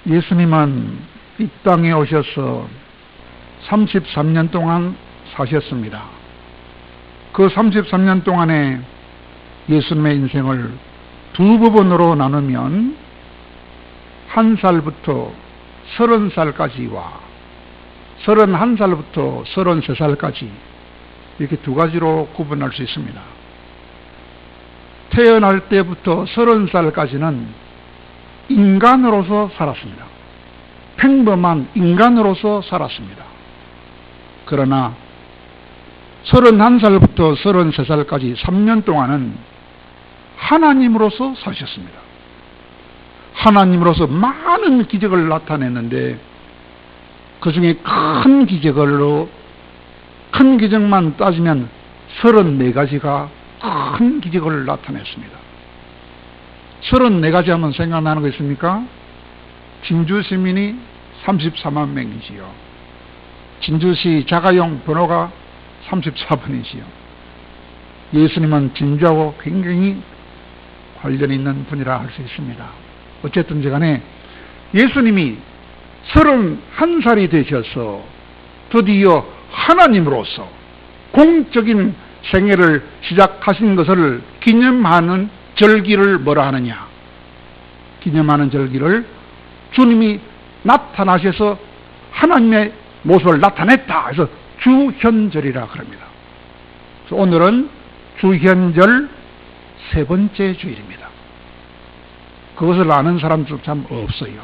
예수님은 이 땅에 오셔서 33년 동안 사셨습니다. 그 33년 동안에 예수님의 인생을 두 부분으로 나누면 1살부터 30살까지와 31살부터 33살까지 이렇게 두 가지로 구분할 수 있습니다. 태어날 때부터 30살까지는 인간으로서 살았습니다. 평범한 인간으로서 살았습니다. 그러나 31살부터 33살까지 3년 동안은 하나님으로서 사셨습니다. 하나님으로서 많은 기적을 나타냈는데 그 중에 큰 기적만 따지면 34가지가 큰 기적을 나타냈습니다. 34가지 하면 생각나는 거 있습니까? 진주 시민이 34만 명이지요. 진주시 자가용 번호가 34번이지요. 예수님은 진주하고 굉장히 관련이 있는 분이라 할 수 있습니다. 어쨌든지 간에 예수님이 31살이 되셔서 드디어 하나님으로서 공적인 생애를 시작하신 것을 기념하는 절기를 뭐라 하느냐? 기념하는 절기를 주님이 나타나셔서 하나님의 모습을 나타냈다 해서 주현절이라 그럽니다. 그래서 오늘은 주현절 세 번째 주일입니다. 그것을 아는 사람도 참 없어요.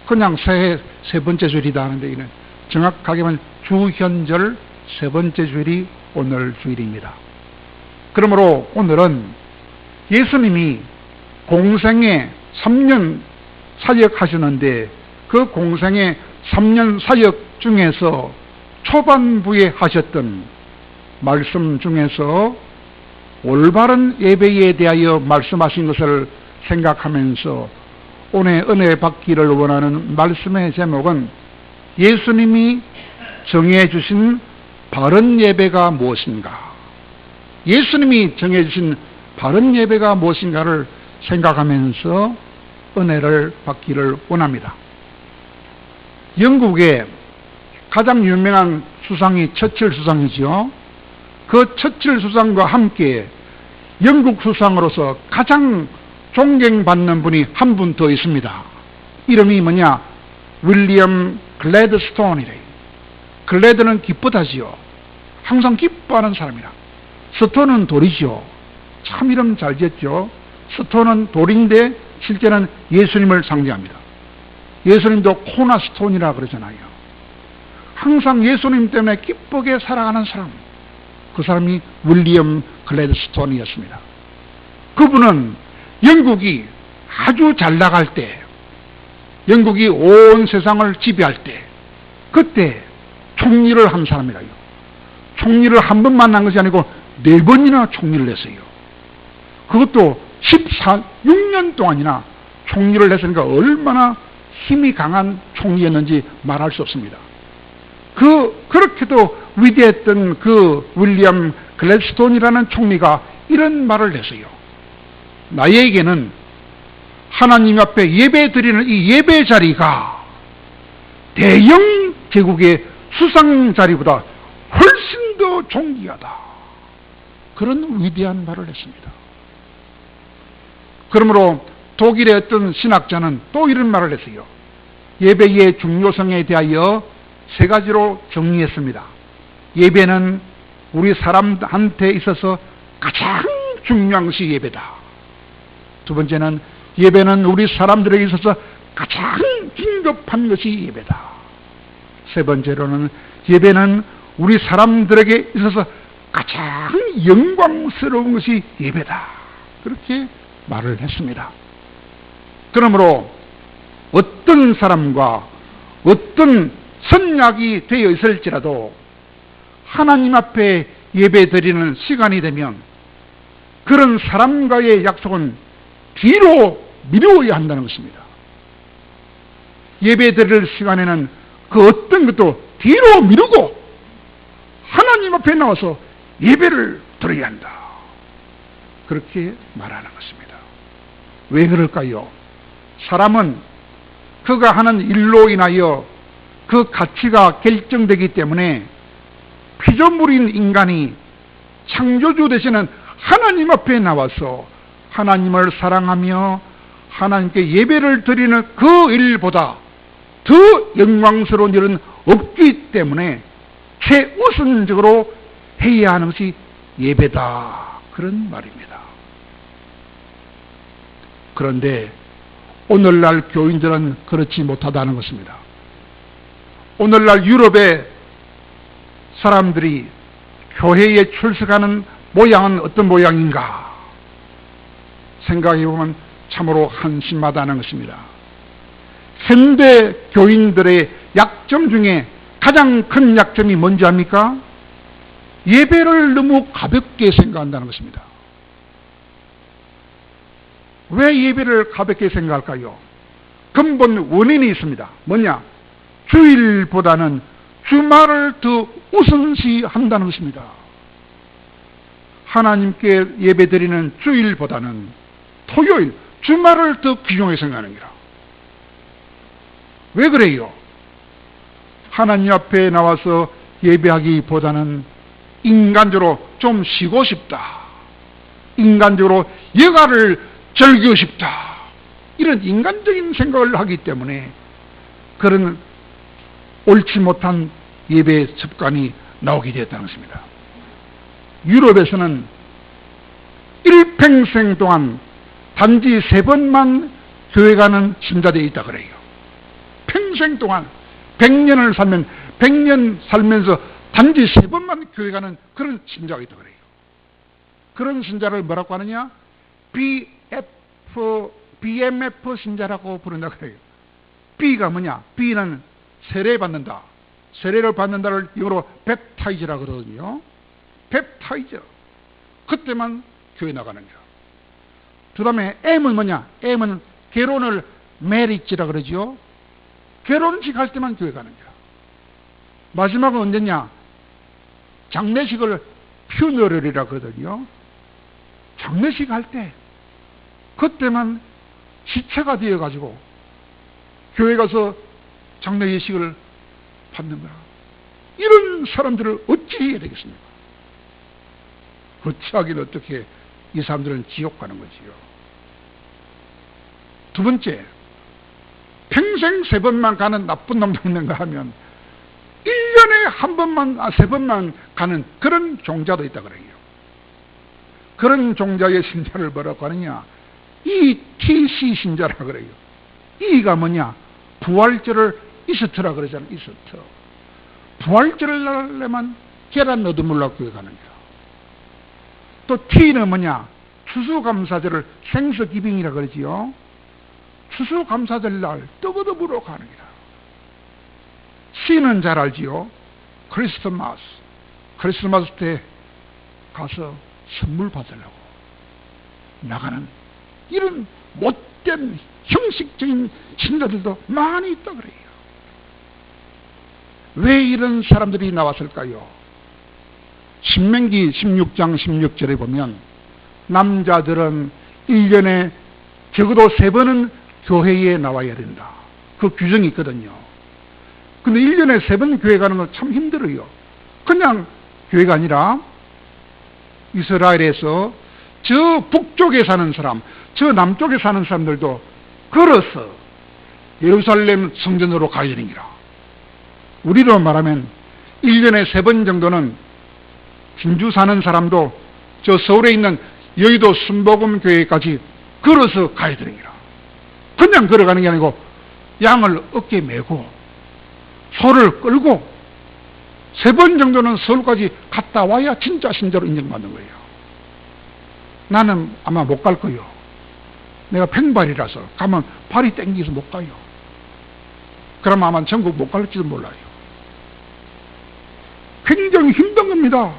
그냥 새해 세 번째 주일이다 하는데 이는 정확하게 말하면 주현절 세 번째 주일이 오늘 주일입니다. 그러므로 오늘은 예수님이 공생에 3년 사역하셨는데 그 공생의 3년 사역 중에서 초반부에 하셨던 말씀 중에서 올바른 예배에 대하여 말씀하신 것을 생각하면서 오늘 은혜 받기를 원하는 말씀의 제목은 예수님이 정해주신 바른 예배가 무엇인가? 예수님이 정해주신 바른 예배가 무엇인가를 생각하면서 은혜를 받기를 원합니다. 영국의 가장 유명한 수상이 처칠 수상이지요. 그 처칠 수상과 함께 영국 수상으로서 가장 존경받는 분이 한 분 더 있습니다. 이름이 뭐냐? 윌리엄 글래드스톤이래요. 글래드는 기쁘다지요. 항상 기뻐하는 사람이라. 스톤은 돌이죠. 참 이름 잘 지었죠. 스톤은 돌인데 실제는 예수님을 상징합니다. 예수님도 코너스톤이라 그러잖아요. 항상 예수님 때문에 기쁘게 살아가는 사람, 그 사람이 윌리엄 글래드스톤이었습니다. 그분은 영국이 아주 잘 나갈 때, 영국이 온 세상을 지배할 때, 그때 총리를 한 사람이라요. 총리를 한 번만 한 것이 아니고 4번이나 총리를 했어요. 그것도 6년 동안이나 총리를 했으니까 얼마나 힘이 강한 총리였는지 말할 수 없습니다. 그렇게도 위대했던 그 윌리엄 글래드스톤이라는 총리가 이런 말을 했어요. 나에게는 하나님 앞에 예배 드리는 이 예배 자리가 대영 제국의 수상 자리보다 훨씬 더 존귀하다. 그런 위대한 말을 했습니다. 그러므로 독일의 어떤 신학자는 또 이런 말을 했어요. 예배의 중요성에 대하여 3가지로 정리했습니다. 예배는 우리 사람한테 있어서 가장 중요한 것이 예배다. 두 번째는 예배는 우리 사람들에게 있어서 가장 긴급한 것이 예배다. 세 번째로는 예배는 우리 사람들에게 있어서 가장 영광스러운 것이 예배다. 그렇게 말을 했습니다. 그러므로 어떤 사람과 어떤 선약이 되어 있을지라도 하나님 앞에 예배 드리는 시간이 되면 그런 사람과의 약속은 뒤로 미루어야 한다는 것입니다. 예배 드릴 시간에는 그 어떤 것도 뒤로 미루고 하나님 앞에 나와서 예배를 드려야 한다. 그렇게 말하는 것입니다. 왜 그럴까요? 사람은 그가 하는 일로 인하여 그 가치가 결정되기 때문에 피조물인 인간이 창조주 되시는 하나님 앞에 나와서 하나님을 사랑하며 하나님께 예배를 드리는 그 일보다 더 영광스러운 일은 없기 때문에 최우선적으로 해야 하는 것이 예배다, 그런 말입니다. 그런데 오늘날 교인들은 그렇지 못하다는 것입니다. 오늘날 유럽의 사람들이 교회에 출석하는 모양은 어떤 모양인가 생각해보면 참으로 한심하다는 것입니다. 현대 교인들의 약점 중에 가장 큰 약점이 뭔지 압니까? 예배를 너무 가볍게 생각한다는 것입니다. 왜 예배를 가볍게 생각할까요? 근본 원인이 있습니다. 뭐냐? 주일보다는 주말을 더 우선시한다는 것입니다. 하나님께 예배드리는 주일보다는 토요일, 주말을 더 귀중하게 생각하는 거라. 왜 그래요? 하나님 앞에 나와서 예배하기보다는 인간적으로 좀 쉬고 싶다, 인간적으로 여가를 즐기고 싶다, 이런 인간적인 생각을 하기 때문에 그런 옳지 못한 예배 습관이 나오게 되었다는 것입니다. 유럽에서는 일평생 동안 단지 3번만 교회 가는 신자들이 있다 그래요. 평생 동안 100년을 살면 100년 살면서 단지 3번만 교회 가는 그런 신자가 있다 그래요. 그런 신자를 뭐라고 하느냐? BMF 신자라고 부른다 그래요. B가 뭐냐? B는 세례받는다. 세례를 받는다를 영어로 캡타이저라고 그러거든요. 캡타이저. 그때만 교회 나가는 거야. 그 다음에 M은 뭐냐? M은 결혼을 메리지라 그러죠. 결혼식 할 때만 교회 가는 거야. 마지막은 언제냐? 장례식을 퓨너럴이라 그러거든요. 장례식 할 때 그때만 시체가 되어가지고 교회 가서 장례 예식을 받는 거야. 이런 사람들을 어찌 해야 되겠습니까? 어찌하긴 어떻게 이 사람들은 지옥 가는 거지요. 두 번째, 평생 3번만 가는 나쁜 놈도 있는가 하면 1년에 3번만 가는 그런 종자도 있다 그래요. 그런 종자의 신자를 뭐라고 하느냐? ETC 신자라 그래요. E가 뭐냐? 부활절을 이스트라 그러잖아요. 이스트. 부활절을 날려면 계란 넣어도 몰라 교회 가는 거야. 또 T는 뭐냐? 추수감사절을 생서기빙이라 그러지요. 추수감사절 날 떡어도 물어 가는 거야. C는 잘 알지요. 크리스마스 때 가서 선물 받으려고 나가는 이런 못된 형식적인 신자들도 많이 있다 그래요. 왜 이런 사람들이 나왔을까요? 신명기 16장 16절에 보면 남자들은 1년에 적어도 3번은 교회에 나와야 된다. 그 규정이 있거든요. 근데 1년에 3번 교회 가는 건 참 힘들어요. 그냥 교회가 아니라 이스라엘에서 저 북쪽에 사는 사람, 저 남쪽에 사는 사람들도 걸어서 예루살렘 성전으로 가야 되는 기라. 우리로 말하면 1년에 3번 정도는 진주 사는 사람도 저 서울에 있는 여의도 순복음교회까지 걸어서 가야 되는 기라. 그냥 걸어가는 게 아니고 양을 어깨에 메고 소를 끌고 3번 정도는 서울까지 갔다 와야 진짜 신자로 인정받는 거예요. 나는 아마 못 갈 거예요. 내가 팽발이라서 가면 발이 땡기서 못 가요. 그러면 아마 전국 못 갈지도 몰라요. 굉장히 힘든 겁니다.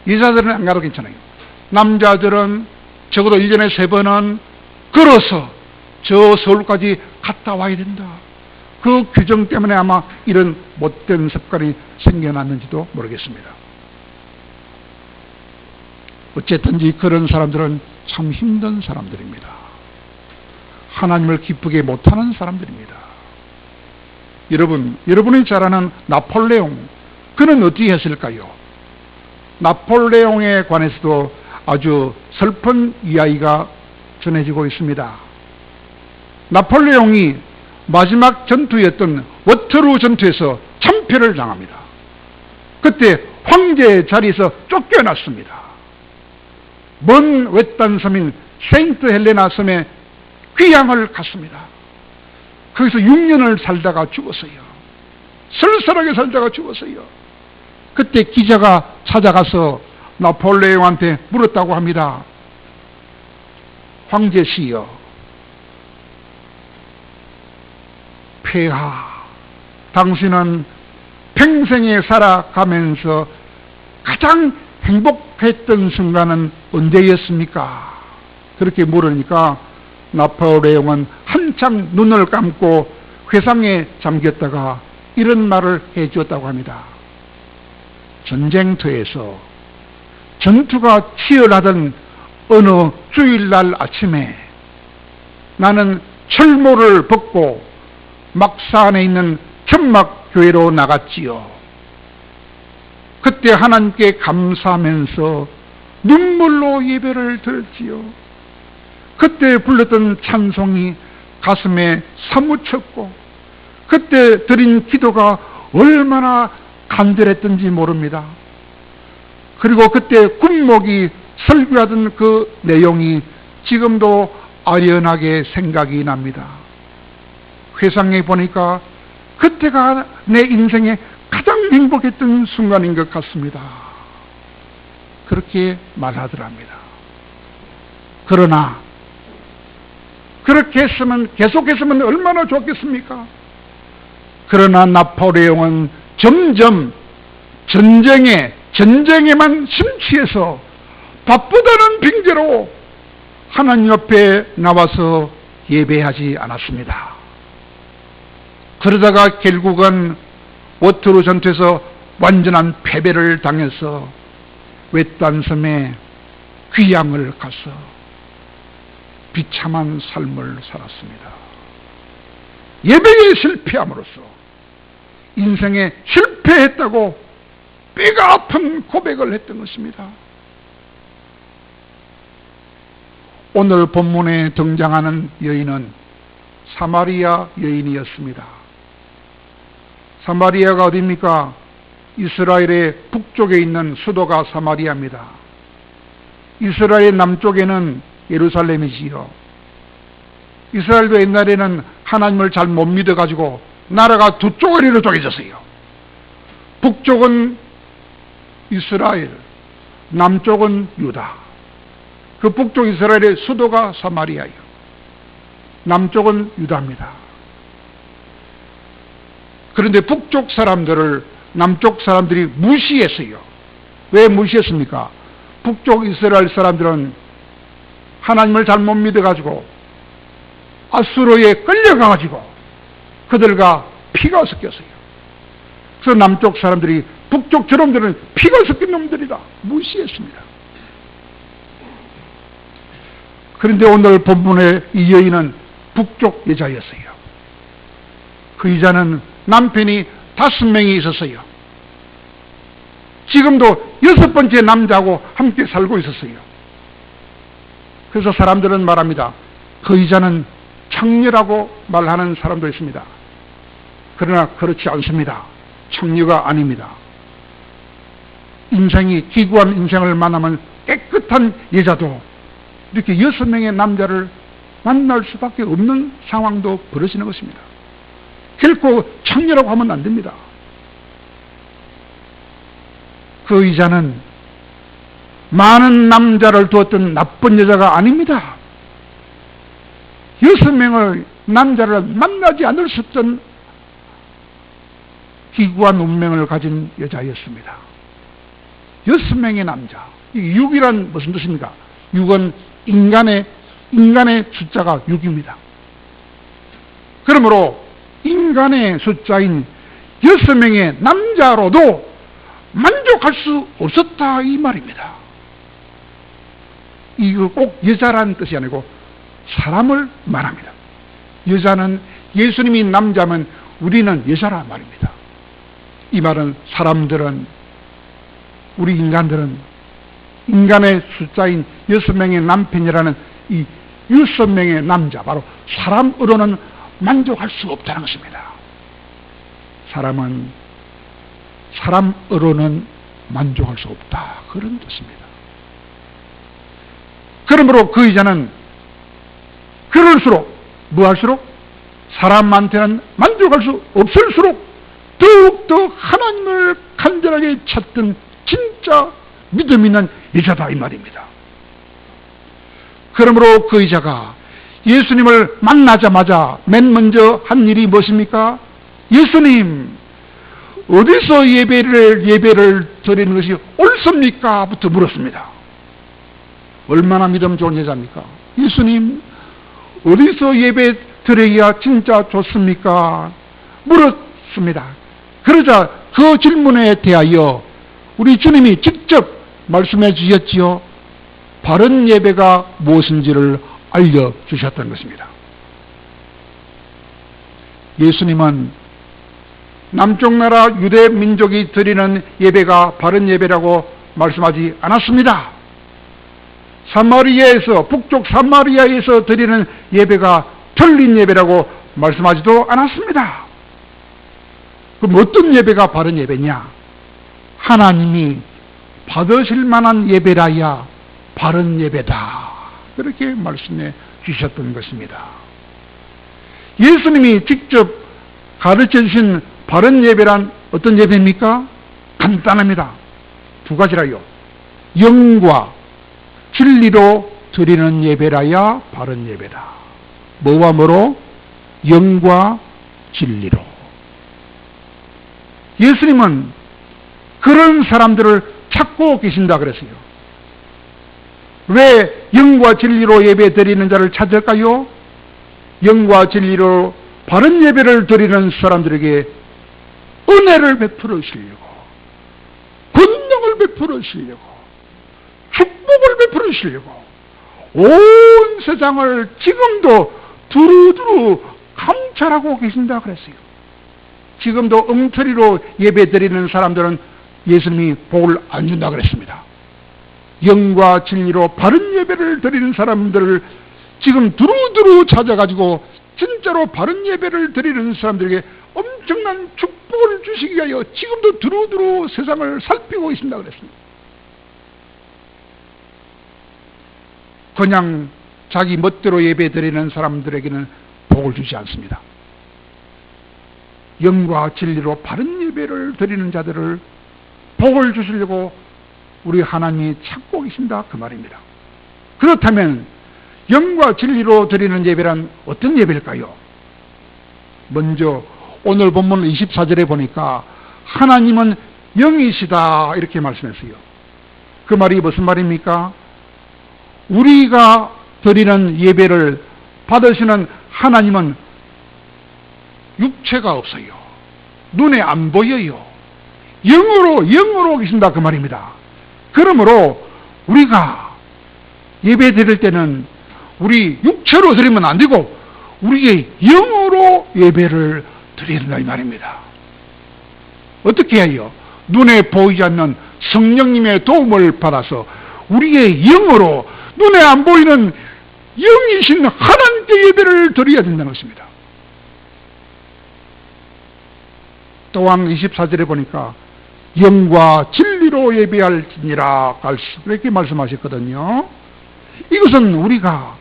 여자들은 안 가도 괜찮아요. 남자들은 적어도 1년에 3번은 걸어서 저 서울까지 갔다 와야 된다. 그 규정 때문에 아마 이런 못된 습관이 생겨났는지도 모르겠습니다. 어쨌든지 그런 사람들은 참 힘든 사람들입니다. 하나님을 기쁘게 못하는 사람들입니다. 여러분이 잘 아는 나폴레옹, 그는 어떻게 했을까요? 나폴레옹에 관해서도 아주 슬픈 이야기가 전해지고 있습니다. 나폴레옹이 마지막 전투였던 워터루 전투에서 참패를 당합니다. 그때 황제의 자리에서 쫓겨났습니다. 먼 외딴 섬인 세인트 헬레나 섬에 귀향을 갔습니다. 거기서 6년을 살다가 죽었어요. 쓸쓸하게 살다가 죽었어요. 그때 기자가 찾아가서 나폴레옹한테 물었다고 합니다. 황제시여, 폐하, 당신은 평생에 살아가면서 가장 행복했던 순간은 언제였습니까? 그렇게 물으니까 나폴레옹은 한참 눈을 감고 회상에 잠겼다가 이런 말을 해주었다고 합니다. 전쟁터에서 전투가 치열하던 어느 주일날 아침에 나는 철모를 벗고 막산에 있는 천막교회로 나갔지요. 그때 하나님께 감사하면서 눈물로 예배를 드렸지요. 그때 불렀던 찬송이 가슴에 사무쳤고 그때 드린 기도가 얼마나 간절했던지 모릅니다. 그리고 그때 군목이 설교하던 그 내용이 지금도 아련하게 생각이 납니다. 회상해 보니까 그때가 내 인생에 가장 행복했던 순간인 것 같습니다. 그렇게 말하더랍니다. 그러나 그렇게 했으면 계속했으면 얼마나 좋겠습니까? 그러나 나폴레옹은 점점 전쟁에만 심취해서 바쁘다는 핑계로 하나님 옆에 나와서 예배하지 않았습니다. 그러다가 결국은 워터루 전투에서 완전한 패배를 당해서 외딴 섬에 귀향을 가서 비참한 삶을 살았습니다. 예배에 실패함으로써 인생에 실패했다고 뼈가 아픈 고백을 했던 것입니다. 오늘 본문에 등장하는 여인은 사마리아 여인이었습니다. 사마리아가 어디입니까? 이스라엘의 북쪽에 있는 수도가 사마리아입니다. 이스라엘 남쪽에는 예루살렘이지요. 이스라엘도 옛날에는 하나님을 잘 못 믿어가지고 나라가 두 쪼가리로 쪼개졌어요. 북쪽은 이스라엘, 남쪽은 유다. 그 북쪽 이스라엘의 수도가 사마리아예요. 남쪽은 유다입니다. 그런데 북쪽 사람들을 남쪽 사람들이 무시했어요. 왜 무시했습니까? 북쪽 이스라엘 사람들은 하나님을 잘못 믿어가지고 아수르에 끌려가가지고 그들과 피가 섞였어요. 그래서 남쪽 사람들이 북쪽 저놈들은 피가 섞인 놈들이다 무시했습니다. 그런데 오늘 본문의 이 여인은 북쪽 여자였어요. 그 여자는 남편이 5명이 있었어요. 지금도 6번째 남자하고 함께 살고 있었어요. 그래서 사람들은 말합니다. 그 여자는 창녀라고 말하는 사람도 있습니다. 그러나 그렇지 않습니다. 창녀가 아닙니다. 인생이 기구한 인생을 만나면 깨끗한 여자도 이렇게 6명의 남자를 만날 수밖에 없는 상황도 벌어지는 것입니다. 결코 창녀라고 하면 안 됩니다. 그 여자는 많은 남자를 두었던 나쁜 여자가 아닙니다. 6명의 남자를 만나지 않을 수 없던 기구한 운명을 가진 여자였습니다. 6명의 남자. 이 6이란 무슨 뜻입니까? 6은 인간의 숫자가 6입니다. 그러므로 인간의 숫자인 6명의 남자로도 만족할 수 없었다 이 말입니다. 이거 꼭 여자라는 뜻이 아니고 사람을 말합니다. 여자는 예수님이 남자면 우리는 여자란 말입니다. 이 말은 사람들은, 우리 인간들은 인간의 숫자인 6명의 남편이라는 이 6명의 남자, 바로 사람으로는 만족할 수 없다는 것입니다. 사람은 사람으로는 만족할 수 없다, 그런 뜻입니다. 그러므로 그 여자는 그럴수록 뭐할수록 사람한테는 만족할 수 없을수록 더욱더 하나님을 간절하게 찾던 진짜 믿음 있는 여자다, 이 말입니다. 그러므로 그 여자가 예수님을 만나자마자 맨 먼저 한 일이 무엇입니까? 예수님, 어디서 예배를 드리는 것이 옳습니까? 부터 물었습니다. 얼마나 믿음 좋은 여자입니까? 예수님, 어디서 예배 드리기가 진짜 좋습니까? 물었습니다. 그러자 그 질문에 대하여 우리 주님이 직접 말씀해 주셨지요. 바른 예배가 무엇인지를 알려주셨던 것입니다. 예수님은 남쪽 나라 유대 민족이 드리는 예배가 바른 예배라고 말씀하지 않았습니다. 사마리아에서, 북쪽 사마리아에서 드리는 예배가 틀린 예배라고 말씀하지도 않았습니다. 그럼 어떤 예배가 바른 예배냐? 하나님이 받으실 만한 예배라야 바른 예배다, 그렇게 말씀해 주셨던 것입니다. 예수님이 직접 가르쳐 주신 바른 예배란 어떤 예배입니까? 간단합니다. 두 가지라요. 영과 진리로 드리는 예배라야 바른 예배다. 뭐와 뭐로? 영과 진리로. 예수님은 그런 사람들을 찾고 계신다 그랬어요. 왜 영과 진리로 예배 드리는 자를 찾을까요? 영과 진리로 바른 예배를 드리는 사람들에게 은혜를 베풀어 주시려고, 권능을 베풀어 주시려고, 축복을 베풀어 주시려고 온 세상을 지금도 두루두루 감찰하고 계신다 그랬어요. 지금도 엉터리로 예배 드리는 사람들은 예수님이 복을 안 준다 그랬습니다. 영과 진리로 바른 예배를 드리는 사람들을 지금 두루두루 찾아가지고 진짜로 바른 예배를 드리는 사람들에게 엄청난 축복을 주시기 위하여 지금도 두루두루 세상을 살피고 있습니다 그랬습니다. 그냥 자기 멋대로 예배 드리는 사람들에게는 복을 주지 않습니다. 영과 진리로 바른 예배를 드리는 자들을 복을 주시려고 우리 하나님이 찾고 계신다, 그 말입니다. 그렇다면 영과 진리로 드리는 예배란 어떤 예배일까요? 먼저 오늘 본문 24절에 보니까 하나님은 영이시다, 이렇게 말씀했어요. 그 말이 무슨 말입니까? 우리가 드리는 예배를 받으시는 하나님은 육체가 없어요. 눈에 안 보여요. 영으로 계신다, 그 말입니다. 그러므로 우리가 예배 드릴 때는 우리 육체로 드리면 안 되고 우리의 영으로 예배를 드려야 된다, 이 말입니다. 어떻게 해요? 눈에 보이지 않는 성령님의 도움을 받아서 우리의 영으로, 눈에 안 보이는 영이신 하나님께 예배를 드려야 된다는 것입니다. 또한 24절에 보니까 영과 진리로 예배할지니라 그렇게 말씀하셨거든요. 이것은 우리가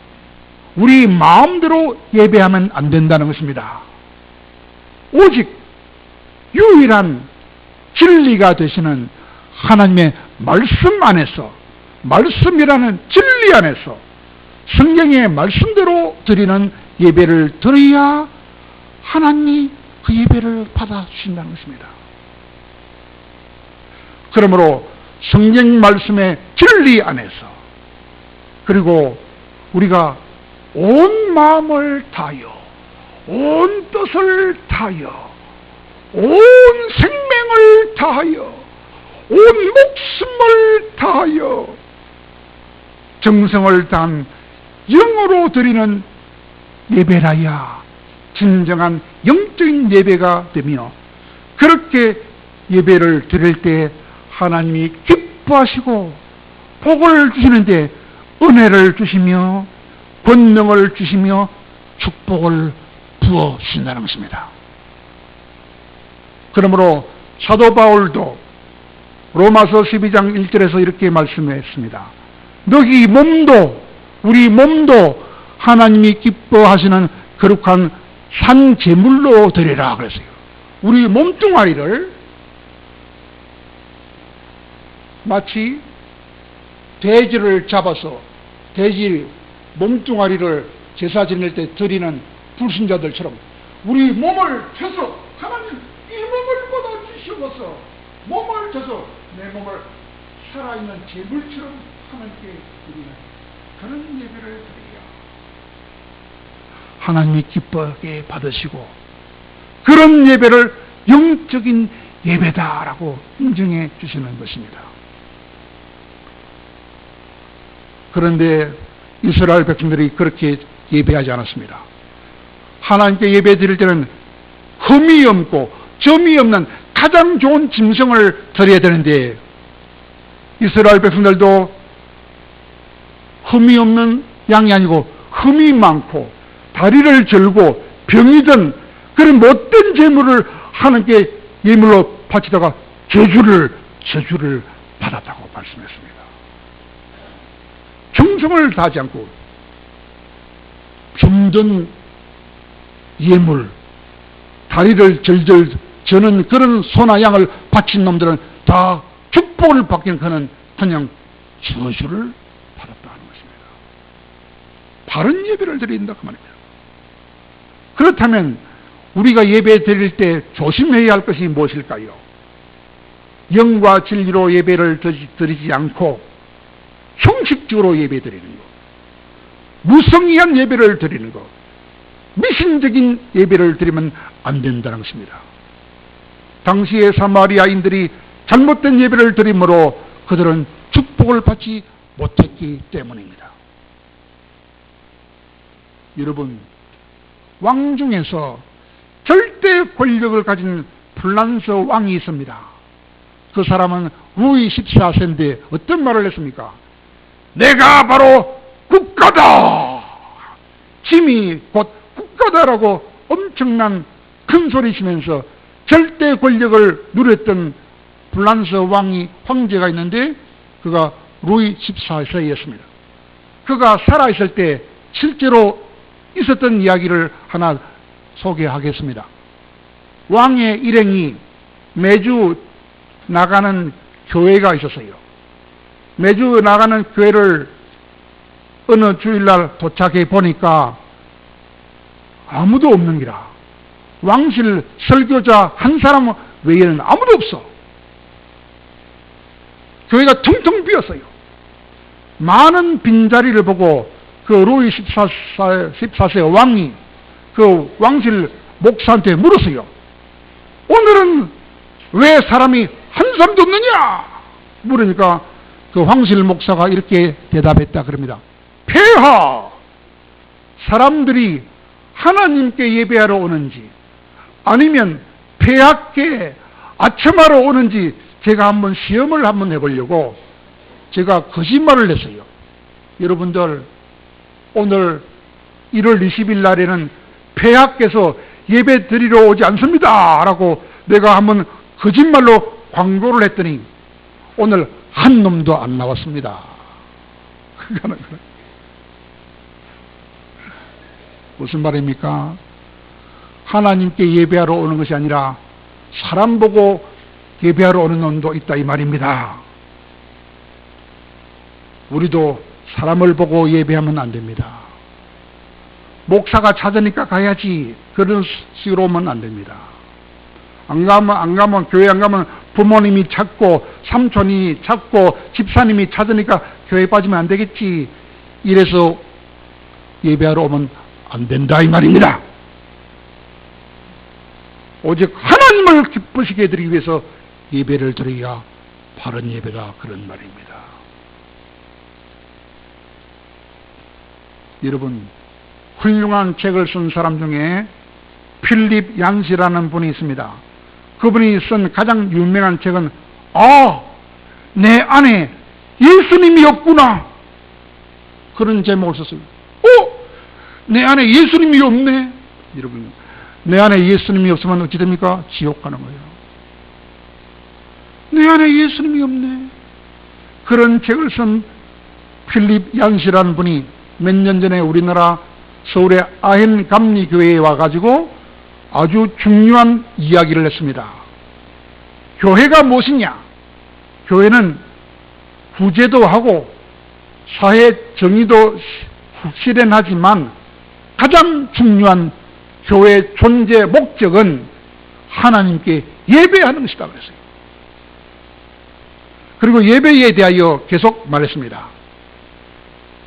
우리 마음대로 예배하면 안 된다는 것입니다. 오직 유일한 진리가 되시는 하나님의 말씀 안에서, 말씀이라는 진리 안에서 성경의 말씀대로 드리는 예배를 드려야 하나님이 그 예배를 받아주신다는 것입니다. 그러므로 성경 말씀의 진리 안에서, 그리고 우리가 온 마음을 다하여, 온 뜻을 다하여, 온 생명을 다하여, 온 목숨을 다하여 정성을 다한 영으로 드리는 예배라야 진정한 영적인 예배가 되며, 그렇게 예배를 드릴 때 하나님이 기뻐하시고 복을 주시는데 은혜를 주시며 권능을 주시며 축복을 부어 주신다는 것입니다. 그러므로 사도 바울도 로마서 12장 1절에서 이렇게 말씀했습니다. 너희 몸도, 우리 몸도 하나님이 기뻐하시는 거룩한 산 제물로 드리라 그랬어요. 우리 몸뚱아리를 마치 돼지를 잡아서 돼지 몸뚱아리를 제사 지낼 때 드리는 불신자들처럼 우리 몸을 쳐서, 하나님 이 몸을 보다 주시옵소서, 몸을 쳐서 내 몸을 살아있는 제물처럼 하나님께 드리는 그런 예배를 드려야 하나님이 기쁘게 받으시고, 그런 예배를 영적인 예배다라고 인정해 주시는 것입니다. 그런데 이스라엘 백성들이 그렇게 예배하지 않았습니다. 하나님께 예배 드릴 때는 흠이 없고 점이 없는 가장 좋은 짐승을 드려야 되는데, 이스라엘 백성들도 흠이 없는 양이 아니고 흠이 많고 다리를 절고 병이 든 그런 못된 제물을 하나님께 예물로 바치다가 저주를 받았다고 말씀했습니다. 정성을 다하지 않고 병든 예물, 다리를 절절 저는 그런 소나 양을 바친 놈들은 다 축복을 받기는 그냥 저주를 받았다는 것입니다. 바른 예배를 드린다 그 말입니다. 그렇다면 우리가 예배 드릴 때 조심해야 할 것이 무엇일까요? 영과 진리로 예배를 드리지 않고 형식적으로 예배 드리는 것, 무성의한 예배를 드리는 것, 미신적인 예배를 드리면 안 된다는 것입니다. 당시의 사마리아인들이 잘못된 예배를 드림으로 그들은 축복을 받지 못했기 때문입니다. 여러분, 왕 중에서 절대 권력을 가진 플란스 왕이 있습니다. 그 사람은 루이 14세인데 어떤 말을 했습니까? 내가 바로 국가다! 짐이 곧 국가다라고 엄청난 큰 소리 치면서 절대 권력을 누렸던 플란스 황제가 있는데 그가 루이 14세였습니다. 그가 살아있을 때 실제로 있었던 이야기를 하나 소개하겠습니다. 왕의 일행이 매주 나가는 교회가 있었어요. 매주 나가는 교회를 어느 주일날 도착해 보니까 아무도 없는 기라. 왕실 설교자 한 사람 외에는 아무도 없어. 교회가 텅텅 비었어요. 많은 빈자리를 보고 그 루이 14세 왕이 그 왕실 목사한테 물었어요. 오늘은 왜 사람이 한 사람도 없느냐? 물으니까 그 왕실 목사가 이렇게 대답했다 그럽니다. 폐하! 사람들이 하나님께 예배하러 오는지 아니면 폐하께 아첨하러 오는지 제가 한번 시험을 한번 해보려고 제가 거짓말을 했어요. 여러분들, 오늘 1월 20일 날에는 폐하께서 예배 드리러 오지 않습니다 라고 내가 한번 거짓말로 광고를 했더니 오늘 한 놈도 안 나왔습니다. 무슨 말입니까? 하나님께 예배하러 오는 것이 아니라 사람 보고 예배하러 오는 놈도 있다 이 말입니다. 우리도 사람을 보고 예배하면 안 됩니다. 목사가 찾으니까 가야지 그런 식으로 오면 안 됩니다. 안 가면 교회 안 가면 부모님이 찾고 삼촌이 찾고 집사님이 찾으니까 교회 빠지면 안 되겠지. 이래서 예배하러 오면 안 된다 이 말입니다. 오직 하나님을 기쁘시게 해드리기 위해서 예배를 드려야 바른 예배다 그런 말입니다. 여러분, 훌륭한 책을 쓴 사람 중에 필립 얀시라는 분이 있습니다. 그분이 쓴 가장 유명한 책은 내 안에 예수님이 없구나, 그런 제목을 썼어요. 내 안에 예수님이 없네. 여러분, 내 안에 예수님이 없으면 어찌 됩니까? 지옥 가는 거예요. 내 안에 예수님이 없네. 그런 책을 쓴 필립 얀시라는 분이 몇 년 전에 우리나라 서울의 아헨 감리교회에 와가지고 아주 중요한 이야기를 했습니다. 교회가 무엇이냐? 교회는 구제도 하고 사회 정의도 실현하지만 가장 중요한 교회의 존재 목적은 하나님께 예배하는 것이다 그랬어요. 그리고 예배에 대하여 계속 말했습니다.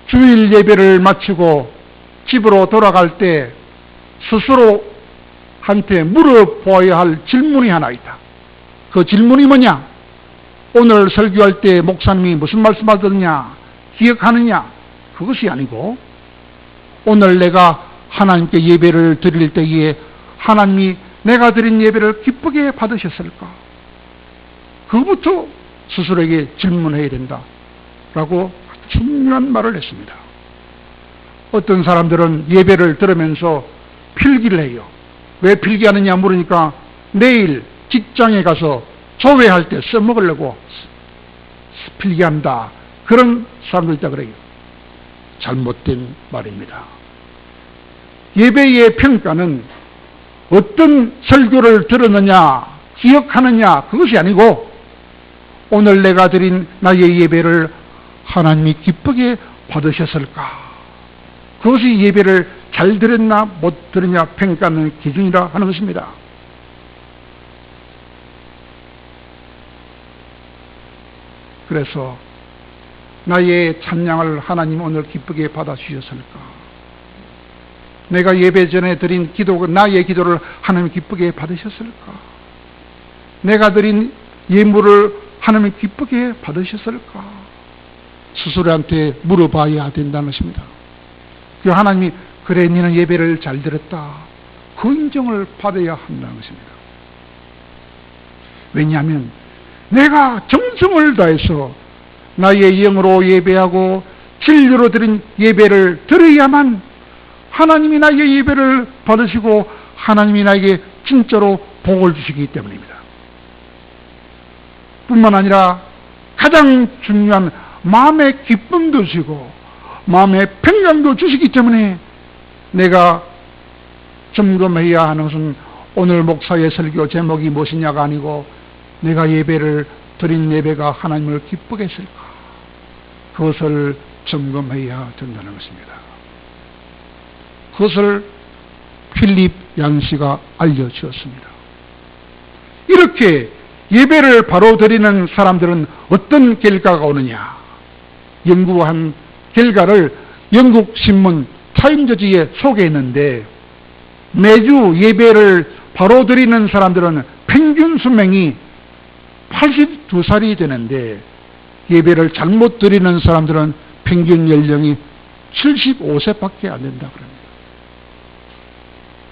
주일 예배를 마치고 집으로 돌아갈 때 스스로한테 물어보아야 할 질문이 하나 있다. 그 질문이 뭐냐? 오늘 설교할 때 목사님이 무슨 말씀하셨느냐 기억하느냐? 그것이 아니고, 오늘 내가 하나님께 예배를 드릴 때에 하나님이 내가 드린 예배를 기쁘게 받으셨을까? 그것부터 스스로에게 질문해야 된다 라고 중요한 말을 했습니다. 어떤 사람들은 예배를 들으면서 필기를 해요. 왜 필기하느냐 물으니까 내일 직장에 가서 조회할 때 써먹으려고 필기한다, 그런 사람도 있다 그래요. 잘못된 말입니다. 예배의 평가는 어떤 설교를 들었느냐 기억하느냐 그것이 아니고, 오늘 내가 드린 나의 예배를 하나님이 기쁘게 받으셨을까? 그것이 예배를 잘 드렸나 못 드렸냐 평가하는 기준이라 하는 것입니다. 그래서 나의 찬양을 하나님 오늘 기쁘게 받아주셨을까? 내가 예배 전에 드린 기도, 나의 기도를 하나님 기쁘게 받으셨을까? 내가 드린 예물을 하나님 기쁘게 받으셨을까? 스스로한테 물어봐야 된다는 것입니다. 그 하나님이 그래 너는 예배를 잘 드렸다, 그 인정을 받아야 한다는 것입니다. 왜냐하면 내가 정성을 다해서 나의 영으로 예배하고 진리로 드린 예배를 드려야만 하나님이 나의 예배를 받으시고 하나님이 나에게 진짜로 복을 주시기 때문입니다. 뿐만 아니라 가장 중요한 마음의 기쁨도 주시고 마음의 평강도 주시기 때문에 내가 점검해야 하는 것은 오늘 목사의 설교 제목이 무엇이냐가 아니고 내가 예배를 드린 예배가 하나님을 기쁘게 했을까? 그것을 점검해야 된다는 것입니다. 그것을 필립 얀시가 알려주었습니다. 이렇게 예배를 바로 드리는 사람들은 어떤 결과가 오느냐? 연구한 결과를 영국 신문 타임즈지에 소개했는데, 매주 예배를 바로 드리는 사람들은 평균 수명이 82살이 되는데 예배를 잘못 드리는 사람들은 평균 연령이 75세밖에 안 된다 그럽니다.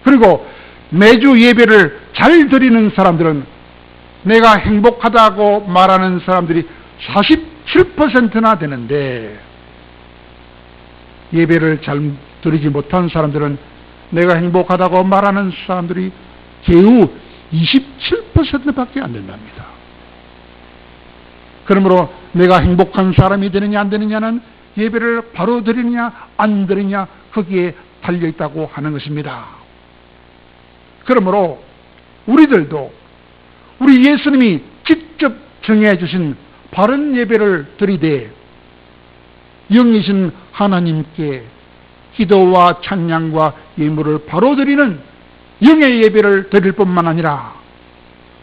그리고 매주 예배를 잘 드리는 사람들은 내가 행복하다고 말하는 사람들이 47%나 되는데, 예배를 잘 드리지 못한 사람들은 내가 행복하다고 말하는 사람들이 겨우 27%밖에 안 된답니다. 그러므로 내가 행복한 사람이 되느냐 안 되느냐는 예배를 바로 드리느냐 안 드리느냐 거기에 달려있다고 하는 것입니다. 그러므로 우리들도 우리 예수님이 직접 정해 주신 바른 예배를 드리되 영이신 하나님께 기도와 찬양과 예물을 바로 드리는 영의 예배를 드릴 뿐만 아니라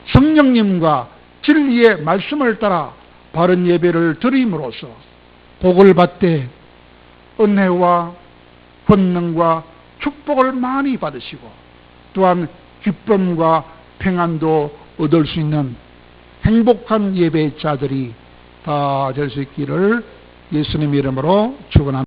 성령님과 진리의 말씀을 따라 바른 예배를 드림으로써 복을 받되 은혜와 권능과 축복을 많이 받으시고 또한 기쁨과 평안도 얻을 수 있는 행복한 예배자들이 다 될 수 있기를 예수님 이름으로 축원합니다.